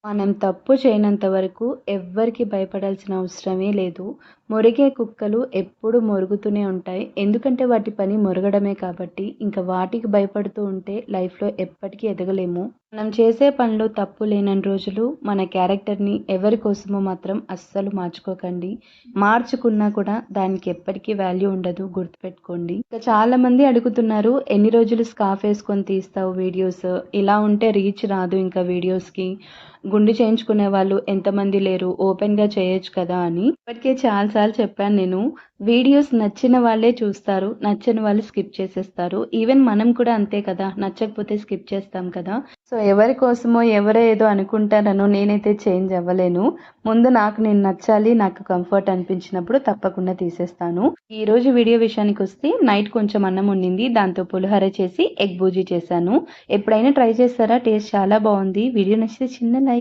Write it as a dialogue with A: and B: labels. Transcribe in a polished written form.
A: మనం తప్పు చేయనంత వరకు ఎవ్వరికీ భయపడాల్సిన అవసరమే లేదు. మొరిగే కుక్కలు ఎప్పుడూ మొరుగుతూనే ఉంటాయి. ఎందుకంటే వాటి పని మొరగడమే కాబట్టి. ఇంక వాటికి భయపడుతూ ఉంటే లైఫ్‌లో ఎప్పటికీ ఎదగలేము. మనం చేసే పనిలో తప్పు లేనన్ని రోజులు మన క్యారెక్టర్‌ని ఎవరి కోసమో మాత్రం అస్సలు మార్చుకోకండి. మార్చుకున్నా కూడా దానికి ఎప్పటికీ వాల్యూ ఉండదు, గుర్తుపెట్టుకోండి. ఇంకా చాలామంది అడుగుతున్నారు, ఎన్ని రోజులు స్కార్ఫ్ ఏసుకొని తీస్తావు వీడియోస్? ఇలా ఉంటే రీచ్ రాదు ఇంకా వీడియోస్‌కి. గుండు చేయించుకునే వాళ్ళు ఎంతమంది లేరు, ఓపెన్‌గా చేయొచ్చు కదా అని. ఇప్పటికే చాలా సార్లు చెప్పాను నేను. వీడియోస్ నచ్చిన వాళ్ళే చూస్తారు. నచ్చని వాళ్ళు స్కిప్ చేసేస్తారు. ఈవెన్ మనం కూడా అంతే కదా! నచ్చకపోతే స్కిప్ చేస్తాం కదా! సో, ఎవరి కోసమో ఎవరో ఏదో అనుకుంటారనో నేనైతే చేంజ్ అవ్వలేను. ముందు నాకు నేను నచ్చాలి. నాకు కంఫర్ట్ అనిపించినప్పుడు తప్పకుండా తీసేస్తాను. ఈరోజు వీడియో విషయానికొస్తే నైట్ కొంచెం అన్నం ఉండింది. దాంతో పులిహోర చేసి ఎగ్ బుర్జీ చేశాను. ఎప్పుడైనా ట్రై చేస్తారా? టేస్ట్ చాలా బావుంది. వీడియో నచ్చితే చిన్న లైక్